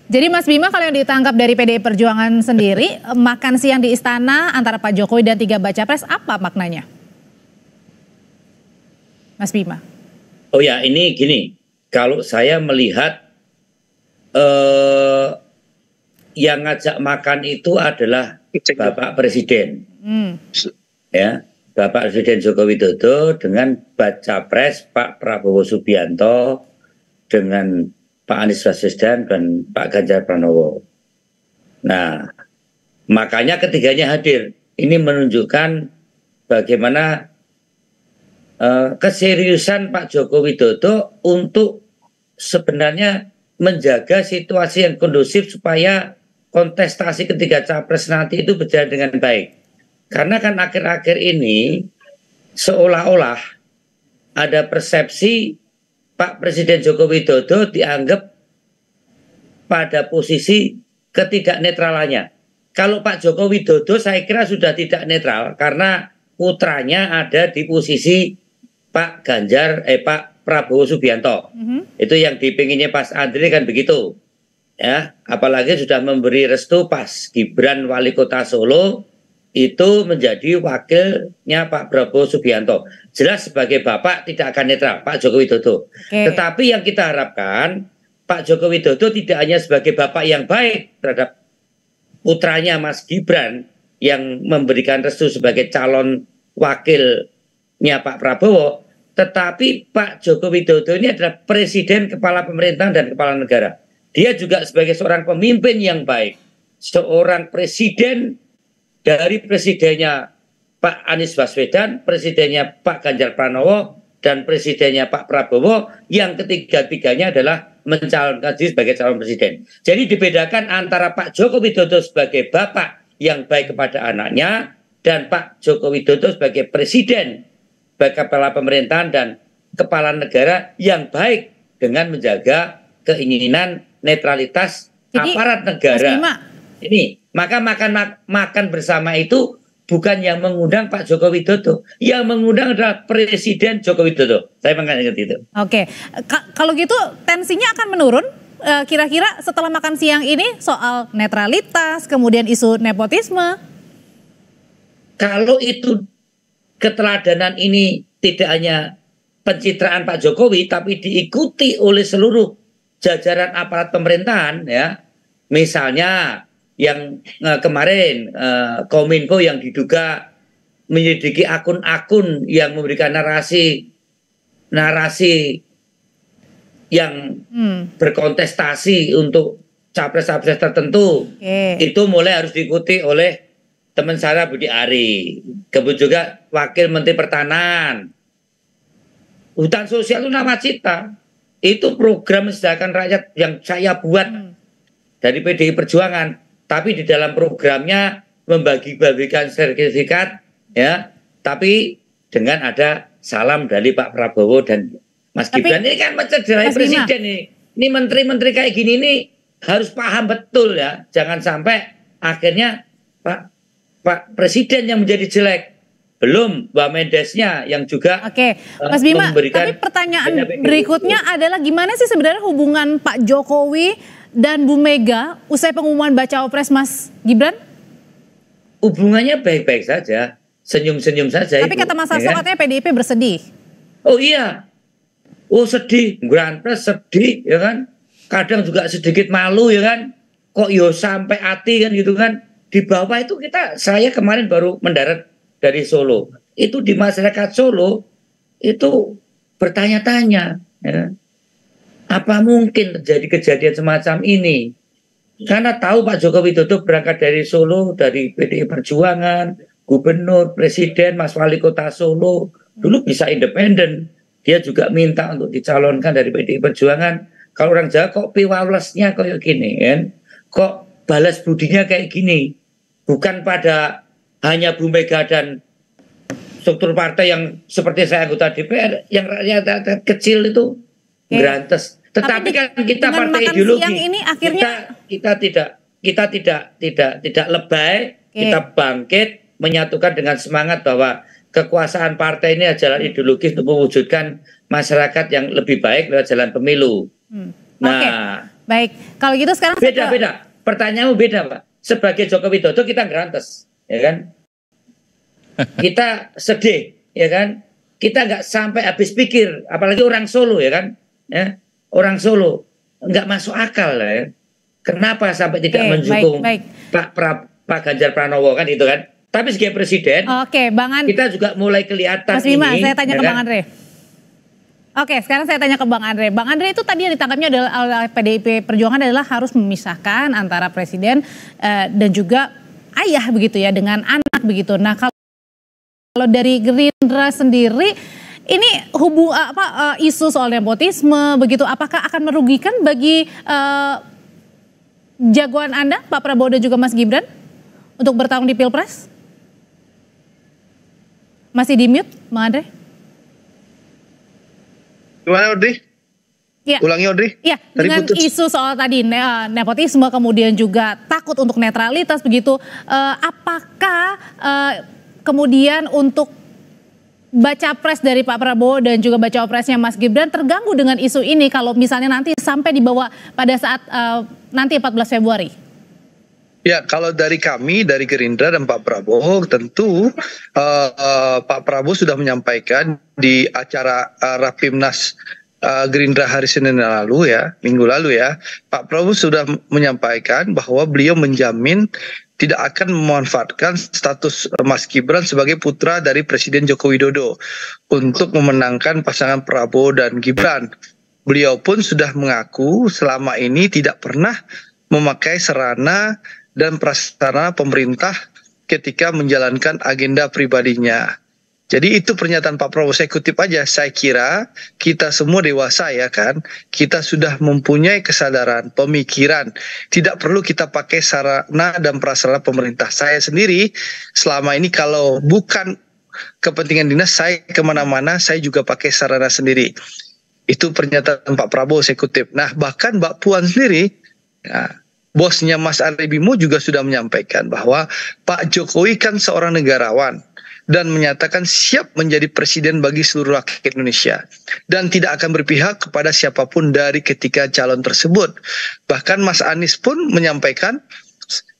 Jadi Mas Bima, kalau yang ditangkap dari PDI Perjuangan sendiri, makan siang di istana antara Pak Jokowi dan 3 baca pres, apa maknanya? Mas Bima. Oh ya, ini gini, kalau saya melihat yang ngajak makan itu adalah Bapak Presiden. Ya, Bapak Presiden Joko Widodo dengan baca pres Pak Prabowo Subianto dengan Pak Anies Baswedan dan Pak Ganjar Pranowo. Nah, makanya ketiganya hadir. Ini menunjukkan bagaimana keseriusan Pak Joko Widodo untuk sebenarnya menjaga situasi yang kondusif supaya kontestasi ketiga capres nanti itu berjalan dengan baik. Karena kan akhir-akhir ini seolah-olah ada persepsi Pak Presiden Joko Widodo dianggap pada posisi ketidaknetralannya. Kalau Pak Joko Widodo saya kira sudah tidak netral karena putranya ada di posisi Pak Prabowo Subianto. Itu yang dipinginnya Pak Andri kan begitu. Ya, apalagi sudah memberi restu pas Gibran wali kota Solo itu menjadi wakilnya Pak Prabowo Subianto. Jelas sebagai bapak tidak akan netral Pak Joko Widodo. Tetapi yang kita harapkan Pak Joko Widodo tidak hanya sebagai bapak yang baik terhadap putranya Mas Gibran yang memberikan restu sebagai calon wakilnya Pak Prabowo, tetapi Pak Joko Widodo ini adalah presiden, kepala pemerintahan dan kepala negara. Dia juga sebagai seorang pemimpin yang baik, seorang presiden dari presidennya Pak Anies Baswedan, presidennya Pak Ganjar Pranowo, dan presidennya Pak Prabowo, yang ketiga-tiganya adalah mencalonkan diri sebagai calon presiden. Jadi dibedakan antara Pak Joko Widodo sebagai bapak yang baik kepada anaknya dan Pak Joko Widodo sebagai presiden, sebagai kepala pemerintahan dan kepala negara yang baik dengan menjaga keinginan netralitas aparat negara. Ini maka makan bersama itu bukan yang mengundang Pak Joko Widodo, yang mengundang adalah Presiden Joko Widodo. Saya mengingat itu. Oke, kalau gitu tensinya akan menurun kira-kira setelah makan siang ini soal netralitas, kemudian isu nepotisme. Kalau itu keteladanan ini tidak hanya pencitraan Pak Jokowi, tapi diikuti oleh seluruh jajaran aparat pemerintahan, ya, misalnya yang kemarin Kominfo yang diduga menyelidiki akun-akun yang memberikan narasi yang berkontestasi untuk capres-capres tertentu, itu mulai harus diikuti oleh teman saya Budi Ari, kemudian juga Wakil Menteri Pertanian. Hutan sosial itu nawacita, itu program Mesejahterakan Rakyat yang saya buat dari PDI Perjuangan. Tapi di dalam programnya membagi-bagikan sertifikat, ya, tapi dengan ada salam dari Pak Prabowo dan Mas Gibran. Ini kan mencederai presiden ini. Ini menteri-menteri kayak gini ini harus paham betul, ya. Jangan sampai akhirnya Pak Presiden yang menjadi jelek. Belum Mbak Mendesnya yang juga Mas Bima, tapi pertanyaan berikutnya adalah gimana sih sebenarnya hubungan Pak Jokowi dan Bu Mega usai pengumuman bacawa pres Mas Gibran? Hubungannya baik-baik saja, senyum-senyum saja. Tapi kata Mas Hasto katanya PDIP bersedih. Oh iya, sedih, Granpres sedih, ya kan? Kadang juga sedikit malu, ya kan? Kok yo sampai hati kan gitu kan? Di bawah itu saya kemarin baru mendarat dari Solo. Itu di masyarakat Solo itu bertanya-tanya, ya. Apa mungkin terjadi kejadian semacam ini? Karena tahu Pak Joko Widodo berangkat dari Solo, dari PDI Perjuangan, gubernur, presiden, Mas Wali Kota Solo, dulu bisa independen. Dia juga minta untuk dicalonkan dari PDI Perjuangan. Kalau orang Jawa kok piwalesnya kayak gini, kan? Kok balas budinya kayak gini? Bukan pada hanya Bu Mega dan struktur partai yang seperti saya anggota DPR, yang rakyat kecil itu berantes. Tetapi kan kita partai ideologi, ini akhirnya kita tidak lebay, kita bangkit menyatukan dengan semangat bahwa kekuasaan partai ini adalah ideologis untuk mewujudkan masyarakat yang lebih baik lewat jalan pemilu. Nah, Baik, kalau gitu sekarang beda. Pertanyaanmu beda, Pak. Sebagai Joko Widodo kita ngerantes, ya kan? Kita sedih, ya kan? Kita nggak sampai habis pikir, apalagi orang Solo, ya kan? Ya, orang Solo nggak masuk akal lah, ya. Kenapa sampai tidak mendukung Pak Ganjar Pranowo kan itu kan? Tapi sebagai presiden, Bang Andre, kita juga mulai kelihatan. Mas Bima, ini, saya tanya ya ke kan? Bang Andre. Sekarang saya tanya ke Bang Andre. Bang Andre itu tadi yang ditangkapnya adalah oleh PDIP Perjuangan adalah harus memisahkan antara presiden dan juga ayah begitu ya dengan anak begitu. Nah kalau dari Gerindra sendiri ini isu soal nepotisme begitu, apakah akan merugikan bagi jagoan Anda Pak Prabowo dan juga Mas Gibran untuk bertarung di Pilpres? Masih di mute Bang Andre? Gimana Audrey? Ya. Ulangi Audrey. Ya, tadi dengan putus. isu soal tadi nepotisme kemudian juga takut untuk netralitas begitu. Apakah kemudian untuk baca pres dari Pak Prabowo dan juga baca presnya Mas Gibran terganggu dengan isu ini kalau misalnya nanti sampai dibawa pada saat nanti 14 Februari? Ya, kalau dari kami, dari Gerindra dan Pak Prabowo, tentu Pak Prabowo sudah menyampaikan di acara Rapimnas Gerindra hari Senin lalu ya, minggu lalu ya, Pak Prabowo sudah menyampaikan bahwa beliau menjamin tidak akan memanfaatkan status Mas Gibran sebagai putra dari Presiden Joko Widodo untuk memenangkan pasangan Prabowo dan Gibran. Beliau pun sudah mengaku selama ini tidak pernah memakai sarana dan prasarana pemerintah ketika menjalankan agenda pribadinya. Jadi itu pernyataan Pak Prabowo, saya kutip aja, saya kira kita semua dewasa ya kan, kita sudah mempunyai kesadaran, pemikiran, tidak perlu kita pakai sarana dan prasarana pemerintah. Saya sendiri selama ini kalau bukan kepentingan dinas, saya kemana-mana saya juga pakai sarana sendiri. Itu pernyataan Pak Prabowo, saya kutip. Nah bahkan Mbak Puan sendiri, bosnya Mas Ari Bimo juga sudah menyampaikan bahwa Pak Jokowi kan seorang negarawan dan menyatakan siap menjadi presiden bagi seluruh rakyat Indonesia dan tidak akan berpihak kepada siapapun dari ketiga calon tersebut. Bahkan Mas Anies pun menyampaikan,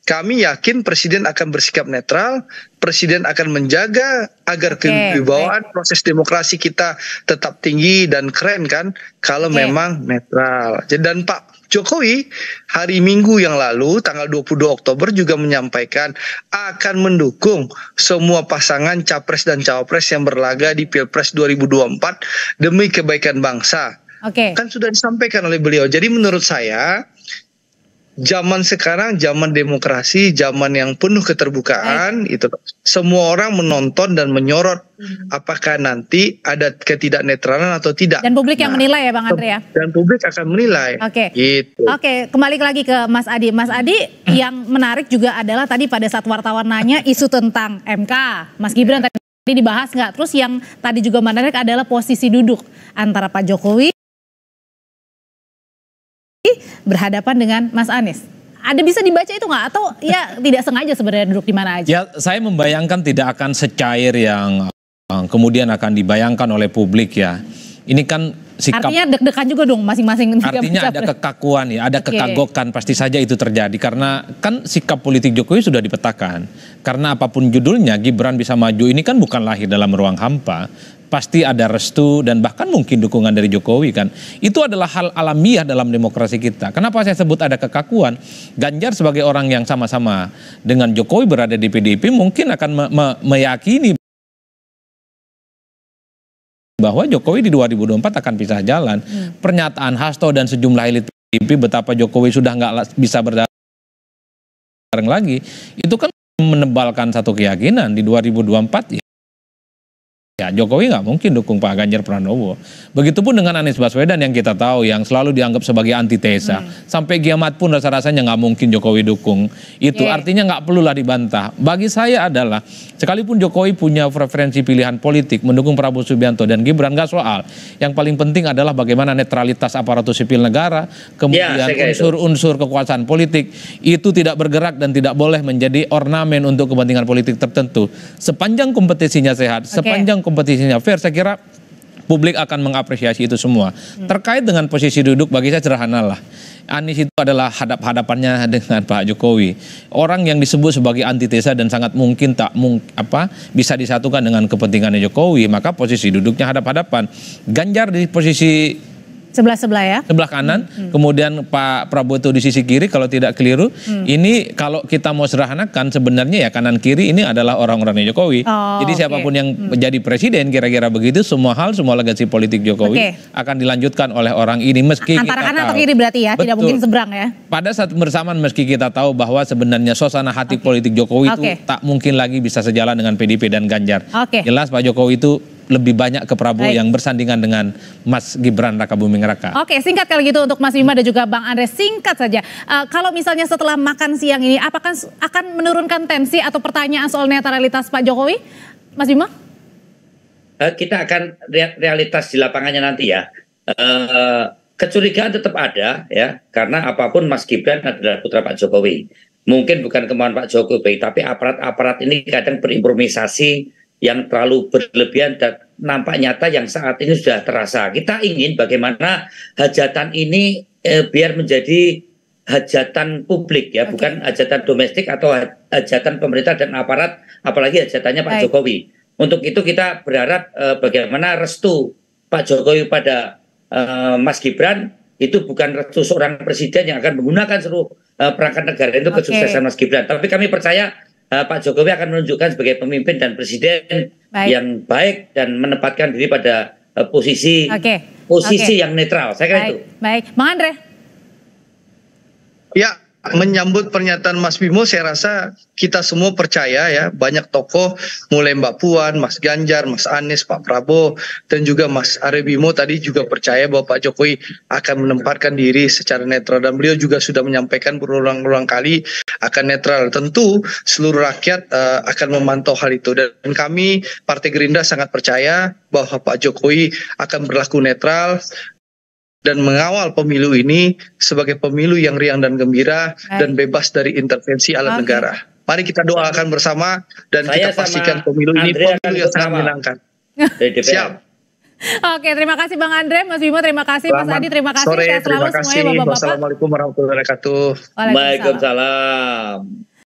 kami yakin presiden akan bersikap netral, presiden akan menjaga agar kewibawaan proses demokrasi kita tetap tinggi dan keren kan kalau memang netral. Dan Pak Jokowi hari Minggu yang lalu tanggal 22 Oktober juga menyampaikan akan mendukung semua pasangan capres dan cawapres yang berlaga di Pilpres 2024 demi kebaikan bangsa. Kan sudah disampaikan oleh beliau. Jadi menurut saya zaman sekarang zaman demokrasi, zaman yang penuh keterbukaan, itu semua orang menonton dan menyorot apakah nanti ada ketidaknetralan atau tidak. Dan publik yang menilai ya Bang Andre ya. Dan publik akan menilai. Gitu. Kembali lagi ke Mas Adi. Mas Adi, yang menarik juga adalah tadi pada saat wartawan nanya isu tentang MK, Mas Gibran tadi dibahas nggak? Terus yang tadi juga menarik adalah posisi duduk antara Pak Jokowi berhadapan dengan Mas Anies. Ada bisa dibaca itu nggak? Atau ya tidak sengaja sebenarnya duduk di mana aja? Ya, saya membayangkan tidak akan secair yang kemudian akan dibayangkan oleh publik ya. Ini kan sikap. Artinya deg-degan juga dong masing-masing. Artinya ada kekakuan ya, ada kekagokan pasti saja itu terjadi. Karena kan sikap politik Jokowi sudah dipetakan. Karena apapun judulnya Gibran bisa maju ini kan bukan lahir dalam ruang hampa. Pasti ada restu dan bahkan mungkin dukungan dari Jokowi kan. Itu adalah hal alamiah dalam demokrasi kita. Kenapa saya sebut ada kekakuan? Ganjar sebagai orang yang sama-sama dengan Jokowi berada di PDIP mungkin akan meyakini bahwa Jokowi di 2024 akan pisah jalan. Pernyataan Hasto dan sejumlah elit PDIP betapa Jokowi sudah nggak bisa bareng lagi, itu kan menebalkan satu keyakinan di 2024 ya Jokowi nggak mungkin dukung Pak Ganjar Pranowo. Begitupun dengan Anies Baswedan yang kita tahu yang selalu dianggap sebagai antitesa. Sampai kiamat pun rasa-rasanya nggak mungkin Jokowi dukung. Itu artinya nggak perlulah dibantah. Bagi saya adalah sekalipun Jokowi punya preferensi pilihan politik mendukung Prabowo Subianto dan Gibran nggak soal. Yang paling penting adalah bagaimana netralitas aparatur sipil negara, kemudian unsur-unsur kekuasaan politik itu tidak bergerak dan tidak boleh menjadi ornamen untuk kepentingan politik tertentu. Sepanjang kompetisinya sehat, sepanjang kompetisinya fair, saya kira publik akan mengapresiasi itu semua. Terkait dengan posisi duduk bagi saya sederhana lah. Anies itu adalah hadap-hadapannya dengan Pak Jokowi. Orang yang disebut sebagai antitesa dan sangat mungkin bisa disatukan dengan kepentingannya Jokowi, maka posisi duduknya hadap-hadapan. Ganjar di posisi sebelah ya, sebelah kanan, kemudian Pak Prabowo itu di sisi kiri kalau tidak keliru. Ini kalau kita mau sederhanakan sebenarnya ya kanan kiri ini adalah orang-orangnya Jokowi. Jadi siapapun yang menjadi presiden kira-kira begitu, semua legasi politik Jokowi akan dilanjutkan oleh orang ini meski antara kita kanan tahu, atau kiri berarti ya, tidak mungkin seberang ya. Pada saat bersamaan meski kita tahu bahwa sebenarnya suasana hati politik Jokowi itu tak mungkin lagi bisa sejalan dengan PDIP dan Ganjar. Jelas Pak Jokowi itu lebih banyak ke Prabowo yang bersandingan dengan Mas Gibran Rakabuming Raka. Oke, singkat kali gitu untuk Mas Bima dan juga Bang Andre, singkat saja. Kalau misalnya setelah makan siang ini, apakah akan menurunkan tensi atau pertanyaan soal netralitas Pak Jokowi, Mas Bima? Kita akan realitas di lapangannya nanti ya. Kecurigaan tetap ada ya, karena apapun Mas Gibran adalah putra Pak Jokowi. Mungkin bukan kemauan Pak Jokowi, tapi aparat-aparat ini kadang berimprovisasi yang terlalu berlebihan dan nampak nyata yang saat ini sudah terasa. Kita ingin bagaimana hajatan ini biar menjadi hajatan publik ya, bukan hajatan domestik atau hajatan pemerintah dan aparat, apalagi hajatannya Pak Jokowi. Untuk itu kita berharap bagaimana restu Pak Jokowi pada Mas Gibran itu bukan restu seorang presiden yang akan menggunakan seluruh perangkat negara itu kesuksesan Mas Gibran. Tapi kami percaya Pak Jokowi akan menunjukkan sebagai pemimpin dan presiden yang baik dan menempatkan diri pada posisi yang netral. Saya kira itu. Baik, Bang Andre. Ya, menyambut pernyataan Mas Bimo, saya rasa kita semua percaya ya, banyak tokoh mulai Mbak Puan, Mas Ganjar, Mas Anies, Pak Prabowo, dan juga Mas Arya Bimo tadi juga percaya bahwa Pak Jokowi akan menempatkan diri secara netral, dan beliau juga sudah menyampaikan berulang-ulang kali akan netral. Tentu seluruh rakyat akan memantau hal itu, dan kami Partai Gerindra sangat percaya bahwa Pak Jokowi akan berlaku netral dan mengawal pemilu ini sebagai pemilu yang riang dan gembira dan bebas dari intervensi alat negara. Mari kita doakan bersama dan kita pastikan pemilu ini pemilu yang sangat menyenangkan. Siap. Oke, terima kasih Bang Andre, Mas Bimo terima kasih, Mas Adi terima kasih. Sore, Sehat selalu terima kasih. semuanya Bapak-bapak. Wassalamualaikum warahmatullahi wabarakatuh. Waalaikumsalam.